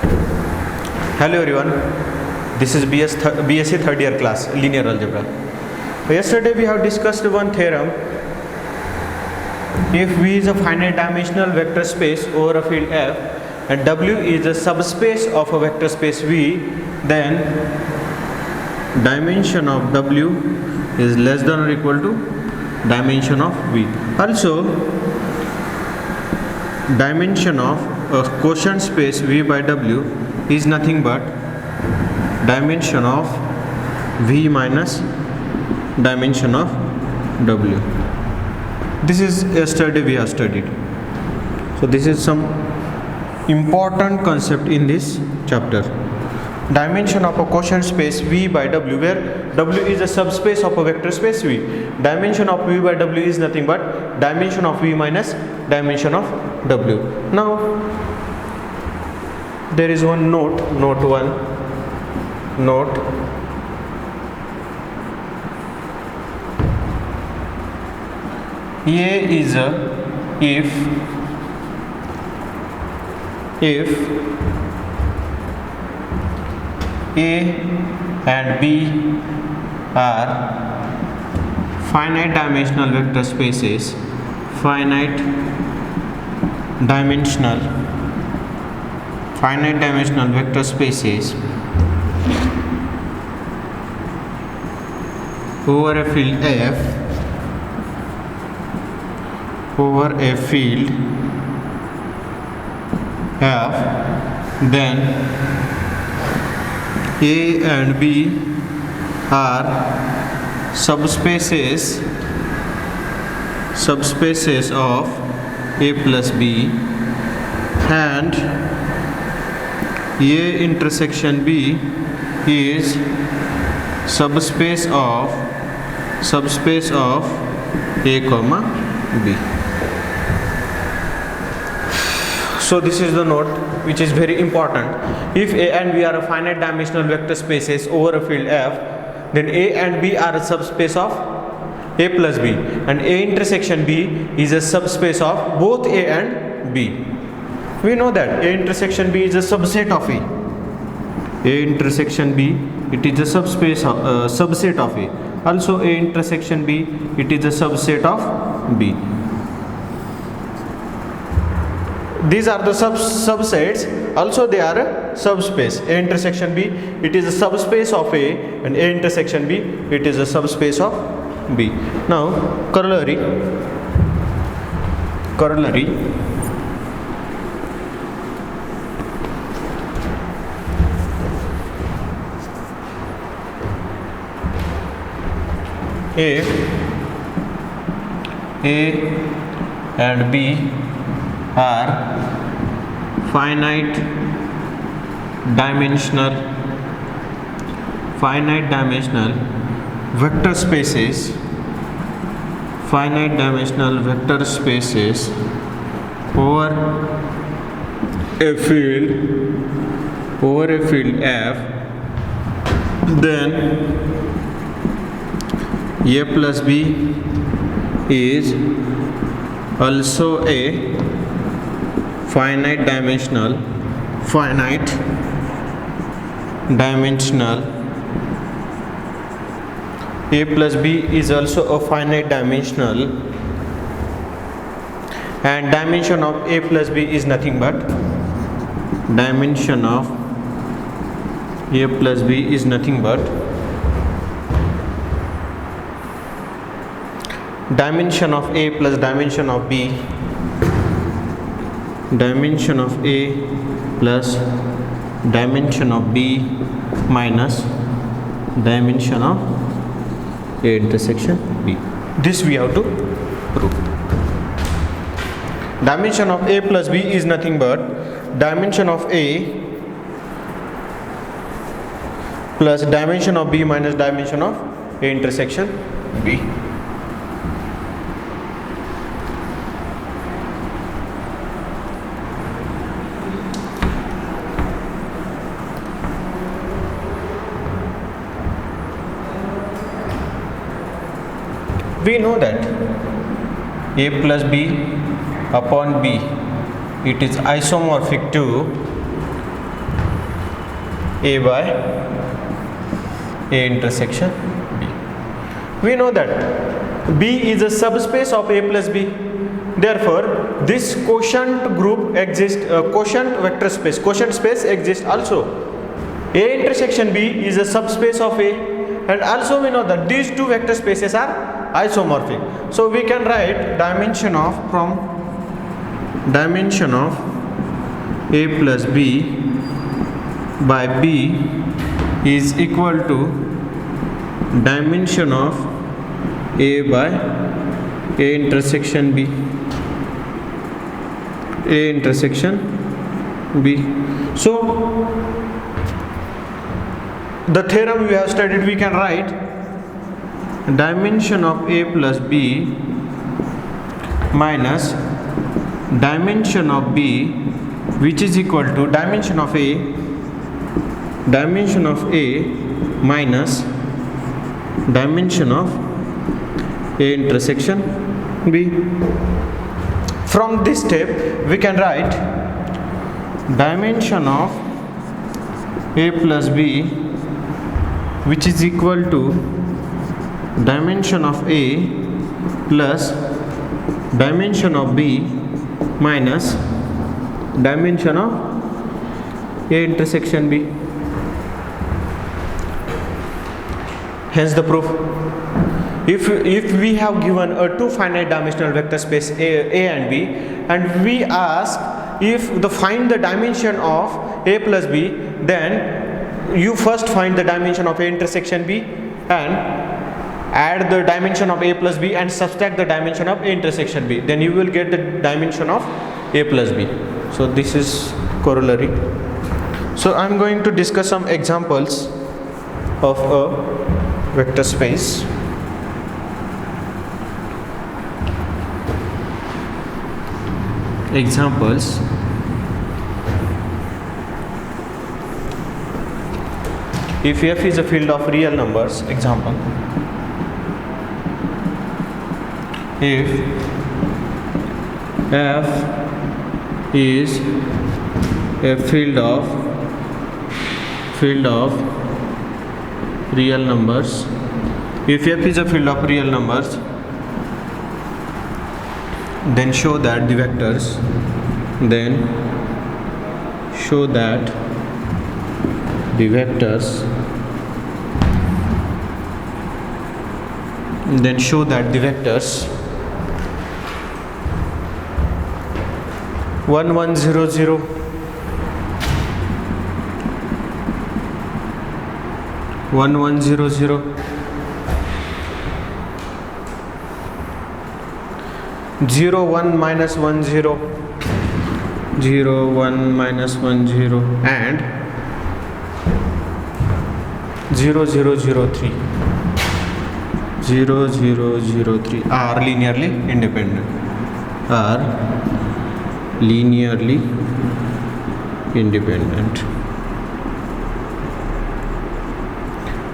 Hello everyone, this is BSc third year class, linear algebra. Yesterday we have discussed one theorem. If V is a finite dimensional vector space over a field F and W is a subspace of a vector space V, then dimension of W is less than or equal to dimension of V. Also, dimension of a quotient space V by W is nothing but dimension of V minus dimension of W. This is yesterday we have studied. So this is some important concept in this chapter. Dimension of a quotient space V by W, where W is a subspace of a vector space V. Dimension of V by W is nothing but dimension of V minus dimension of W. Now there is one note A is a if A and B are finite dimensional vector spaces, finite dimensional vector spaces over a field F, then A and B are subspaces of A plus B, and A intersection B is subspace of A comma B. So this is the note which is very important. If A and B are a finite dimensional vector spaces over a field F, then A and B are a subspace of A plus B, and A intersection B is a subspace of both A and B. We know that A intersection B is a subset of A. A intersection B, it is a subset of A. Also A intersection B, it is a subset of B. These are the subsets. Also they are a subspace. A intersection B, it is a subspace of A, and A intersection B, it is a subspace of B. Now corollary. A and B are finite dimensional vector spaces over a field F, then A plus B is also a finite dimensional A plus B is also a finite dimensional, and dimension of A plus B is nothing but dimension of A plus B is nothing but dimension of A plus dimension of B, dimension of A plus dimension of B minus dimension of A intersection B. This we have to prove. Dimension of A plus B is nothing but dimension of A plus dimension of B minus dimension of A intersection B. We know that A plus B upon B, it is isomorphic to A by A intersection B. We know that B is a subspace of A plus B. Therefore, this quotient group exists, quotient vector space, quotient space exists also. A intersection B is a subspace of A, and also we know that these two vector spaces are isomorphic. So we can write dimension of A plus B by B is equal to dimension of A by A intersection B. A intersection B. So the theorem we have studied, we can write dimension of A plus B minus dimension of B, which is equal to dimension of A minus dimension of A intersection B. From this step we can write dimension of A plus B, which is equal to dimension of A plus dimension of B minus dimension of A intersection B. Hence the proof. If we have given a two finite dimensional vector space A and B, and we ask if find the dimension of A plus B, then you first find the dimension of A intersection B and add the dimension of A plus B and subtract the dimension of A intersection B. Then you will get the dimension of A plus B. So this is corollary. So I am going to discuss some examples of a vector space. Examples. If F is a field of real numbers, example, if F is a field of real numbers, if F is a field of real numbers, then show that the vectors, one one zero zero, one one zero zero, 0 1 minus 1 0, 0 1 minus 1 0, and 0 0 0 3, 0 0 0 3 are linearly independent.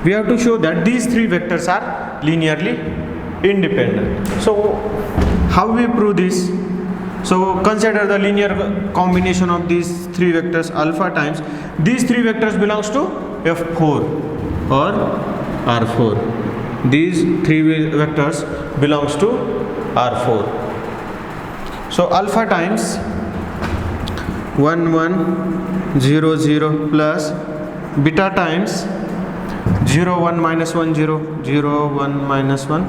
We have to show that these three vectors are linearly independent. So how we prove this? So consider the linear combination of these three vectors alpha times these three vectors belongs to F4 or R4. These three vectors belongs to R4. So alpha times 1 1 0 0 plus beta times 0 1 minus 1 0, 0 1 minus 1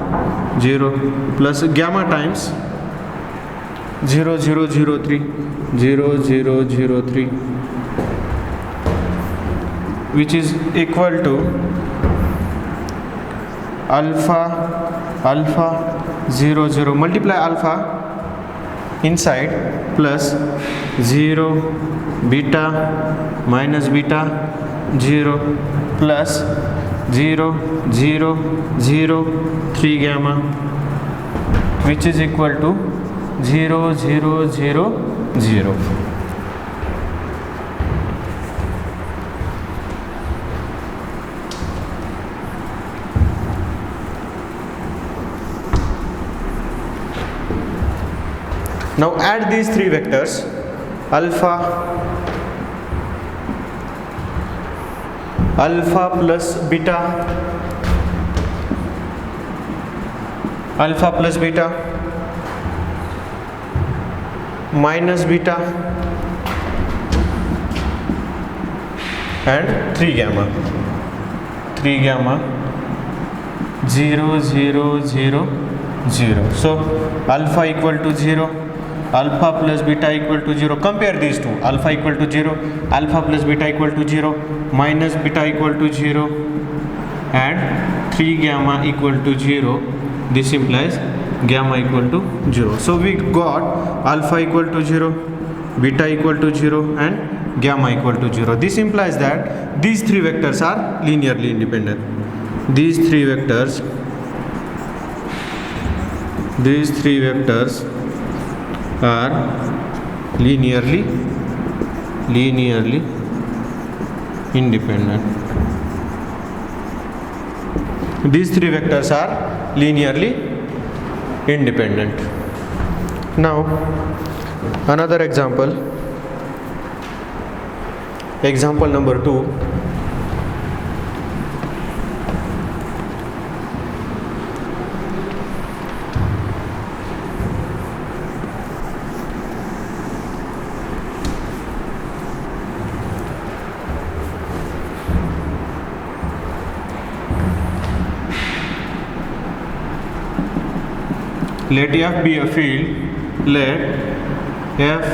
0 plus gamma times 0 0 0 3, 0 0 0 3, which is equal to alpha 0 0, multiply alpha inside plus 0 beta minus beta 0 plus 0 0 0 3 gamma, which is equal to 0 0 0 0. Now add these three vectors alpha alpha plus beta, alpha plus beta minus beta and 3 gamma 0 0 0 0. So alpha equal to 0, alpha plus beta equal to 0. Compare these two. Alpha equal to 0, alpha plus beta equal to 0, minus beta equal to 0 and 3 gamma equal to 0. This implies gamma equal to 0. So we got alpha equal to 0, beta equal to 0 and gamma equal to 0. This implies that these three vectors are linearly independent. These three vectors are linearly independent. These three vectors are linearly independent. Now another example number 2. Let F be a field. Let F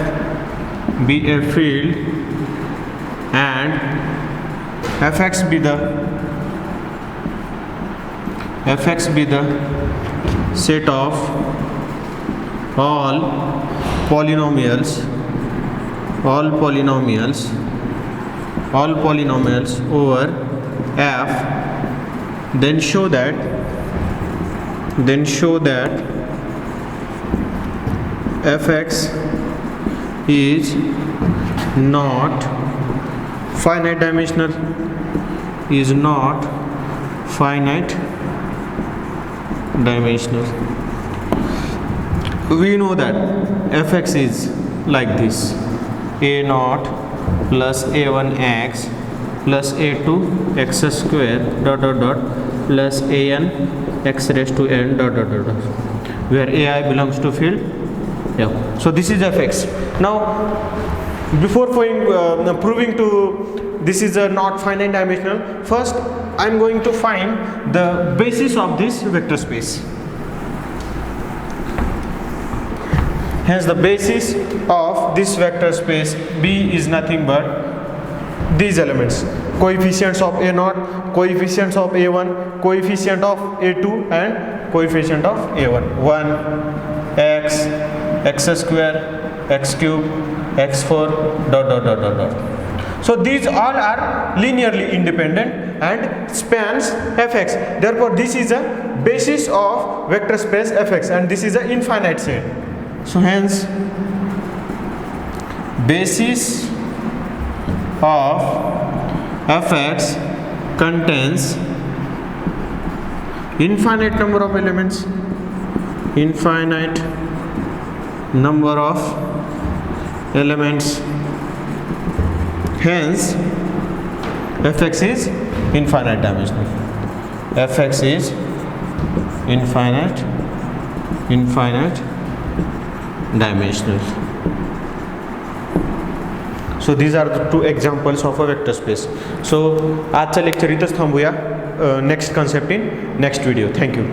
be a field and Fx be the set of all polynomials over F. Then show that Fx is not finite dimensional, We know that Fx is like this: a0 plus a1x plus a2 x square plus an x raised to n where ai belongs to field. Yeah. So this is Fx. Now before proving to this is a not finite dimensional, first I am going to find the basis of this vector space. Hence the basis of this vector space B is nothing but these elements: coefficients of a0, coefficients of a1, coefficient of a2 and coefficient of a1. 1 x square, x cube, x4 ... So these all are linearly independent and spans Fx. Therefore this is a basis of vector space Fx and this is an infinite set. So hence basis of Fx contains infinite number of elements, hence Fx is infinite dimensional. Fx is infinite dimensional. So these are the two examples of a vector space. So आजचा lecture इथंच थांबूया. Next concept in next video. Thank you.